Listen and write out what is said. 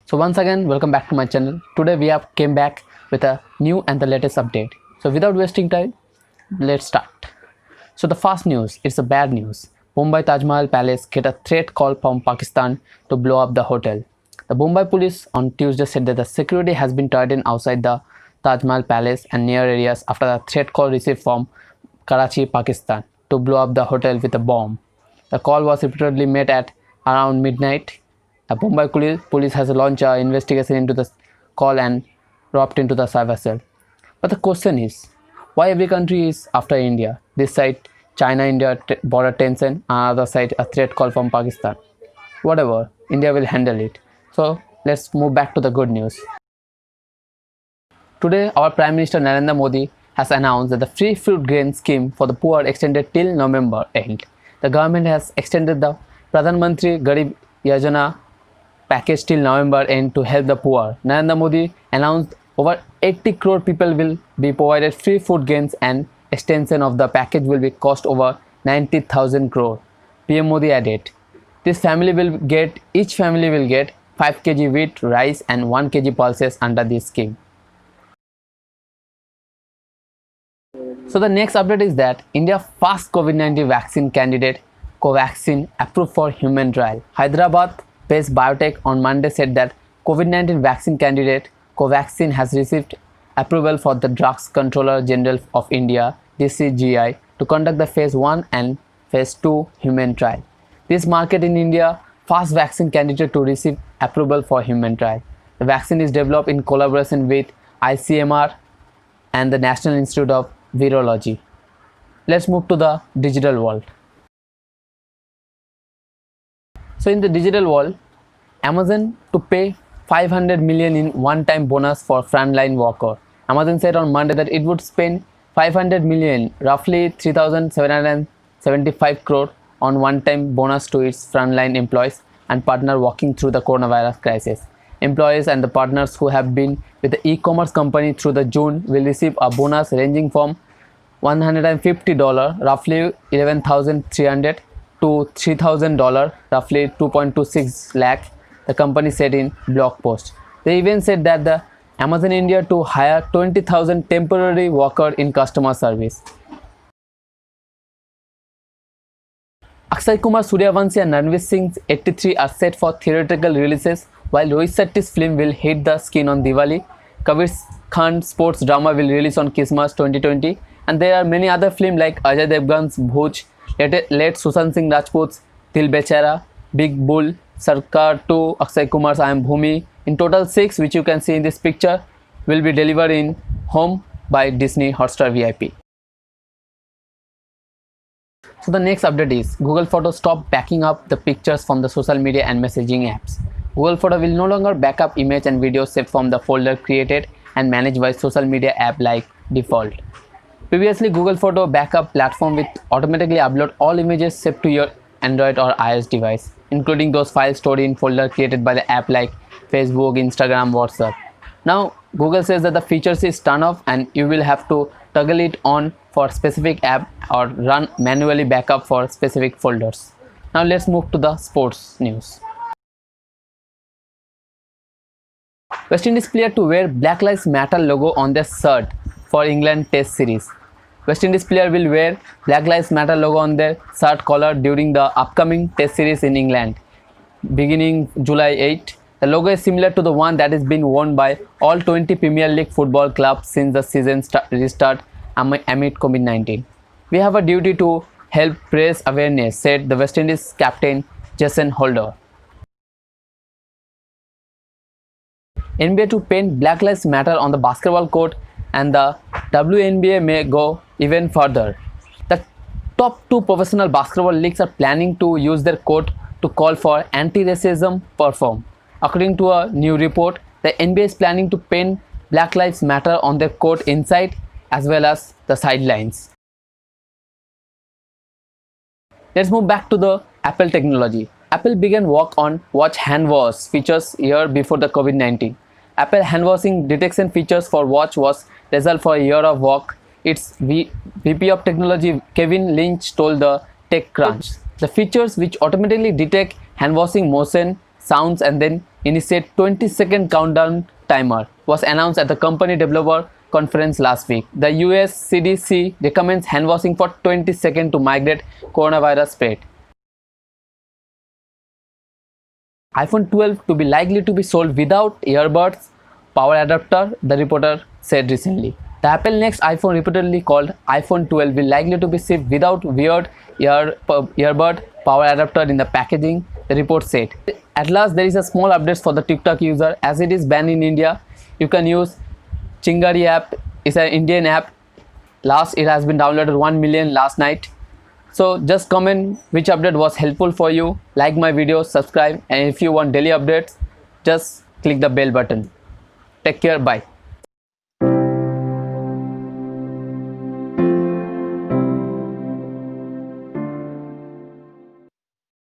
So once again, welcome back to my channel. Today we have came back with a new and the latest update. So without wasting time, let's start. So the first news, it's a bad news. Mumbai Taj Mahal Palace get a threat call from Pakistan to blow up the hotel. The Mumbai police on Tuesday said that the security has been tightened outside the Taj Mahal Palace and near areas after a threat call received from Karachi, Pakistan to blow up the hotel with a bomb. The call was reportedly made at around midnight. The Mumbai police has launched an investigation into the call and roped into the cyber cell. But the question is, why every country is after India? This side, China-India border tension, another side, a threat call from Pakistan. Whatever, India will handle it. So let's move back to the good news. Today, our Prime Minister Narendra Modi has announced that the free fruit grain scheme for the poor extended till November end. The government has extended the Pradhan Mantri Garib Yojana package till November end to help the poor. Narendra Modi announced over 80 crore people will be provided free food grains and extension of the package will be cost over 90,000 crore. PM Modi added, each family will get 5 kg wheat, rice and 1 kg pulses under this scheme. So the next update is that India's first COVID-19 vaccine candidate Covaxin approved for human trial. Hyderabad-based biotech on Monday said that COVID-19 vaccine candidate Covaxin has received approval for the Drugs Controller General of India (DCGI) to conduct the phase 1 and phase 2 human trial. This market in India first vaccine candidate to receive approval for human trial. The vaccine is developed in collaboration with ICMR and the National Institute of Virology. Let's move to the digital world. So in the digital world, Amazon to pay 500 million in one-time bonus for frontline worker. Amazon said on Monday that it would spend 500 million, roughly 3,775 crore on one-time bonus to its frontline employees and partners working through the coronavirus crisis. Employees and the partners who have been with the e-commerce company through the June will receive a bonus ranging from $150, roughly 11,300 to $3,000, roughly 2.26 lakh, the company said in blog post. They even said that the Amazon India to hire 20,000 temporary workers in customer service. Akshay Kumar, Suryavanshi and Ranveer Singh's 83 are set for theatrical releases, while Rohit Shetty's film will hit the screen on Diwali. Kabir Khan's sports drama will release on Christmas 2020, and there are many other films like Ajay Devgan's Bhuj, late Sushant Singh Rajput's Dil Bechara, Big Bull, Sarkar 2, Akshay Kumar's I Am Bhumi. In total 6, which you can see in this picture, will be delivered in home by Disney Hotstar VIP. So the next update is Google Photos stop backing up the pictures from the social media and messaging apps. Google Photo will no longer back up image and videos saved from the folder created and managed by social media app like default. Previously, Google Photo backup platform will automatically upload all images saved to your Android or iOS device, including those files stored in folder created by the app like Facebook, Instagram, WhatsApp. Now, Google says that the feature is turned off and you will have to toggle it on for specific app or run manually backup for specific folders. Now let's move to the sports news. West Indies player to wear Black Lives Matter logo on their shirt for England Test Series. West Indies player will wear Black Lives Matter logo on their shirt collar during the upcoming Test Series in England, beginning July 8. The logo is similar to the one that has been worn by all 20 Premier League football clubs since the season restart amid COVID-19. We have a duty to help raise awareness, said the West Indies captain Jason Holder. NBA to paint Black Lives Matter on the basketball court, and the WNBA may go even further. The top 2 professional basketball leagues are planning to use their court to call for anti-racism perform. According to a new report, the NBA is planning to paint Black Lives Matter on their court inside as well as the sidelines. Let's move back to the Apple technology. Apple began work on watch hand wash features a year before the COVID-19. Apple hand washing detection features for watch was result for a year of work. Its VP of technology Kevin Lynch told the TechCrunch. The features which automatically detect hand washing motion, sounds and then initiate 20-second countdown timer was announced at the company developer conference last week. The US CDC recommends hand washing for 20 seconds to mitigate coronavirus spread. iPhone 12 to be likely to be sold without earbuds power adapter, the reporter said recently. The Apple next iPhone, reportedly called iPhone 12, will likely to be shipped without weird earbud power adapter in the packaging, the report said. At last, there is a small update for the TikTok user, as it is banned in India. You can use Chingari app. It's an Indian app. It has been downloaded 1 million last night. So just comment which update was helpful for you. Like my videos, subscribe, and if you want daily updates, just click the bell button. Take care. Bye.